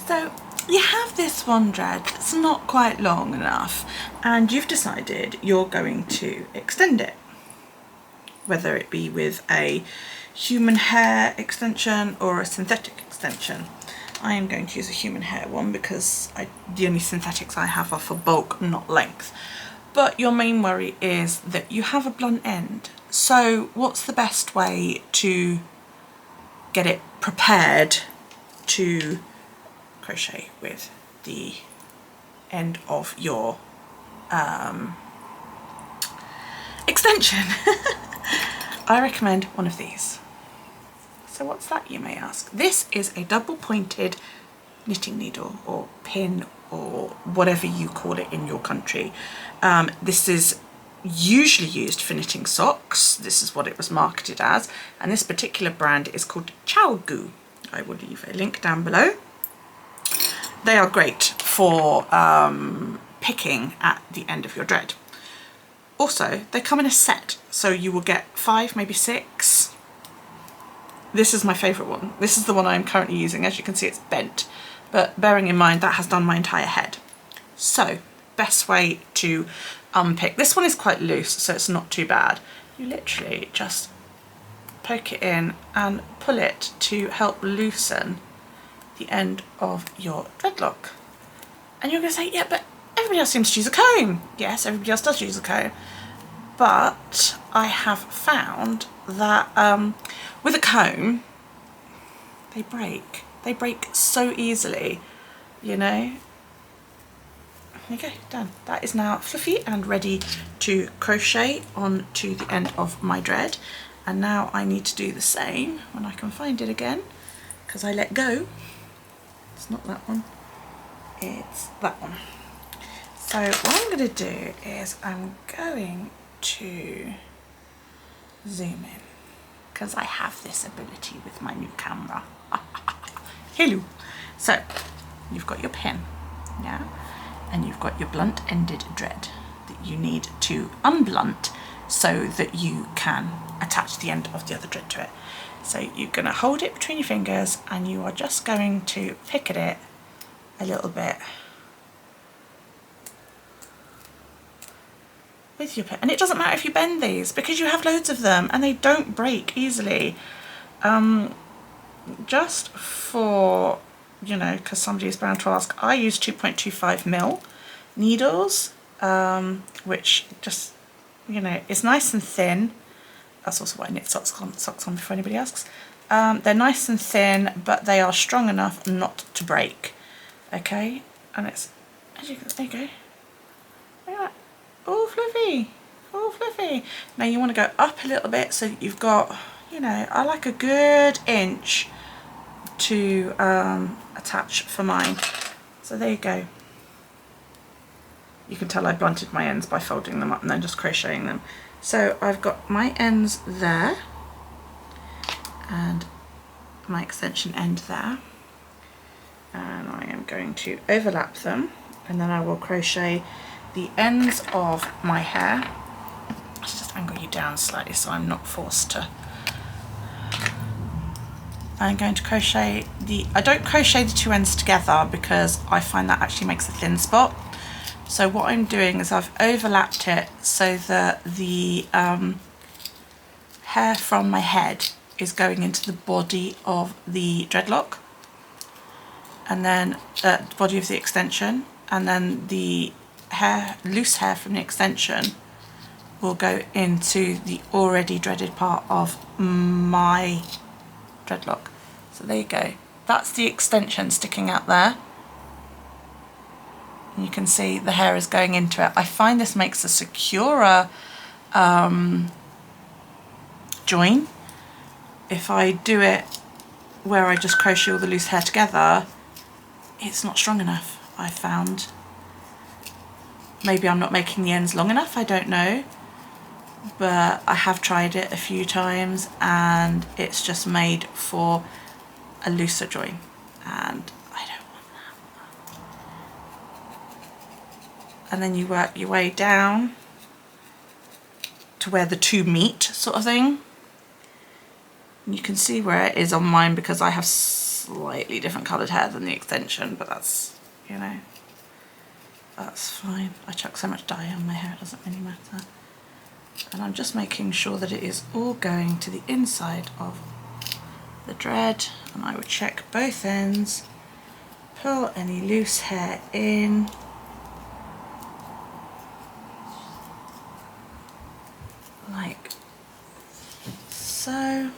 So you have this one dread that's not quite long enough and you've decided you're going to extend it, whether it be with a human hair extension or a synthetic extension. I am going to use a human hair one because the only synthetics I have are for bulk, not length. But your main worry is that you have a blunt end. So what's the best way to get it prepared to crochet with the end of your extension? I recommend one of these. So what's that, you may ask? This is a double pointed knitting needle or pin or whatever you call it in your country. This is usually used for knitting socks. This is what it was marketed as, and this particular brand is called Chalgu. I will leave a link down below. They are great for picking at the end of your dread. Also, they come in a set, so you will get 5, maybe 6. This is my favourite one. This is the one I'm currently using. As you can see, it's bent, but bearing in mind that has done my entire head. So, best way to unpick. This one is quite loose, so it's not too bad. You literally just poke it in and pull it to help loosen the end of your dreadlock. And you're going to say, yeah, but everybody else seems to use a comb. Yes, everybody else does use a comb. But I have found that with a comb, they break. They break so easily, you know. There you go, done. That is now fluffy and ready to crochet onto the end of my dread. And now I need to do the same when I can find it again, because I let go. It's not that one, it's that one. So what I'm going to do is I'm going to zoom in, because I have this ability with my new camera. Hello. So you've got your pin, yeah, and you've got your blunt-ended dread that you need to unblunt so that you can attach the end of the other dread to it. So you're going to hold it between your fingers and you are just going to pick at it a little bit with your pin. And it doesn't matter if you bend these, because you have loads of them and they don't break easily. Just for, you know, because somebody is bound to ask, I use 2.25mm needles, which just, you know, is nice and thin. That's also why I knit socks on before anybody asks. They're nice and thin, but they are strong enough not to break. Okay, and it's, as you can, there you go. Look at that. All fluffy, all fluffy. Now you want to go up a little bit so you've got, you know, I like a good inch to attach for mine. So there you go. You can tell I blunted my ends by folding them up and then just crocheting them. So I've got my ends there and my extension end there, and I am going to overlap them, and then I will crochet the ends of my hair. Let's just angle you down slightly so I'm not forced to. I'm going to crochet I don't crochet the two ends together because I find that actually makes a thin spot. So what I'm doing is I've overlapped it so that the hair from my head is going into the body of the dreadlock, and then the body of the extension, and then the hair, loose hair from the extension, will go into the already dreaded part of my dreadlock. So there you go. That's the extension sticking out there. And you can see the hair is going into it. I find this makes a securer join. If I do it where I just crochet all the loose hair together, it's not strong enough, I found. Maybe I'm not making the ends long enough, I don't know. But I have tried it a few times and it's just made for a looser join. And I don't want that. And then you work your way down to where the two meet, sort of thing. And you can see where it is on mine because I have slightly different coloured hair than the extension, but that's, you know, that's fine. I chuck so much dye on my hair, it doesn't really matter. And I'm just making sure that it is all going to the inside of the dread, and I would check both ends, pull any loose hair in. Like so.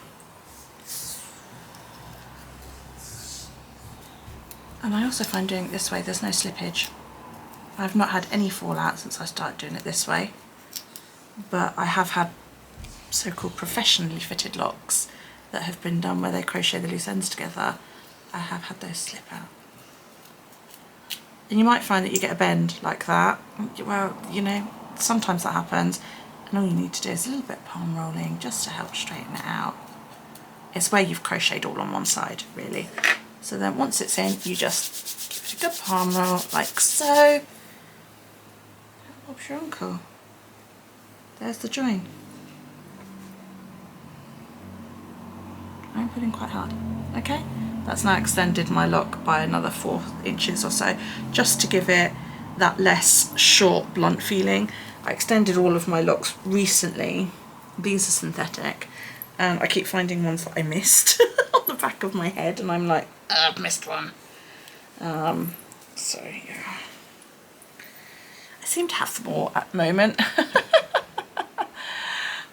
And I also find doing it this way, there's no slippage. I've not had any fallout since I started doing it this way, but I have had so-called professionally fitted locks that have been done where they crochet the loose ends together. I have had those slip out. And you might find that you get a bend like that. Well, you know, sometimes that happens, and all you need to do is a little bit of palm rolling just to help straighten it out. It's where you've crocheted all on one side, really. So then once it's in, you just give it a good palm roll, like so. Bob's your uncle. There's the join. I'm pulling quite hard. Okay, that's now extended my lock by another 4 inches or so, just to give it that less short, blunt feeling. I extended all of my locks recently. These are synthetic, and I keep finding ones that I missed on the back of my head, and I'm like, I've missed one. So yeah, I seem to have them all at the moment.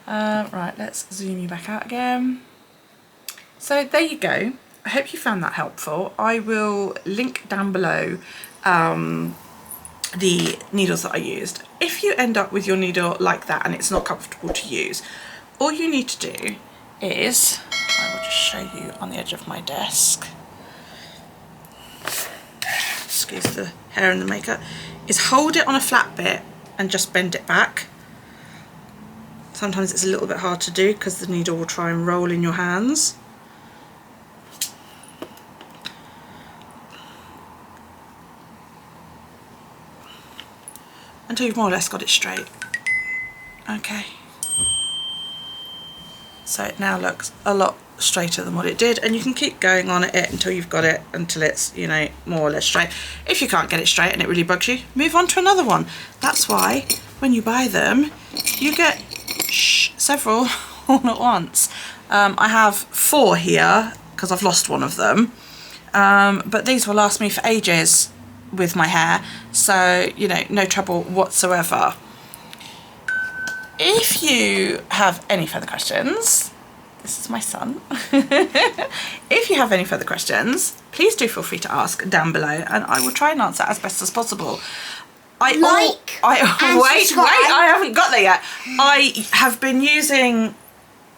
Right, let's zoom you back out again. So there you go. I hope you found that helpful. I will link down below the needles that I used. If you end up with your needle like that and it's not comfortable to use, all you need to do is, I will just show you on the edge of my desk, excuse the hair and the makeup, is hold it on a flat bit and just bend it back. Sometimes it's a little bit hard to do because the needle will try and roll in your hands. Until you've more or less got it straight. Okay. So it now looks a lot straighter than what it did, and you can keep going on at it until you've got it, until it's, you know, more or less straight. If you can't get it straight and it really bugs you, move on to another one. That's why when you buy them, you get several all at once. I have 4 here because I've lost one of them, but these will last me for ages with my hair, so you know, no trouble whatsoever. If you have any further questions, this is my son. If you have any further questions, please do feel free to ask down below, and I will try and answer as best as possible. Wait, I haven't got there yet. I have been using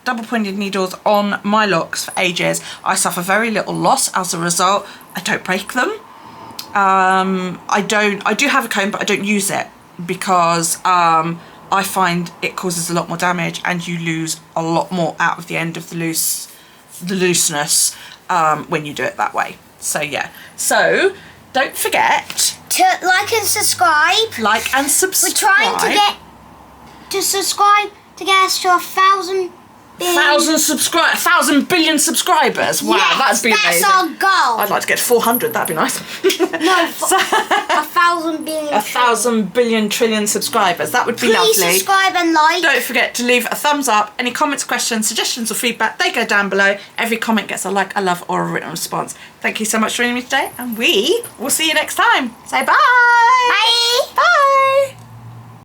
double pointed needles on my locks for ages. I suffer very little loss as a result. I don't break them. I do have a comb, but I don't use it because I find it causes a lot more damage, and you lose a lot more out of the end of the looseness when you do it that way. So yeah, so don't forget to like and subscribe. Like and subscribe. We're trying to get to subscribe to get us to 1,000 1,000 billion subscribers. Wow, yes, that'd be amazing. That's our goal. I'd like to get 400. That'd be nice. No, 1,000 billion. 1,000 billion trillion subscribers. That would be Please lovely. subscribe and like. Don't forget to leave a thumbs up. Any comments, questions, suggestions, or feedback, they go down below. Every comment gets a like, a love, or a written response. Thank you so much for joining me today, and we will see you next time. Say bye. Bye.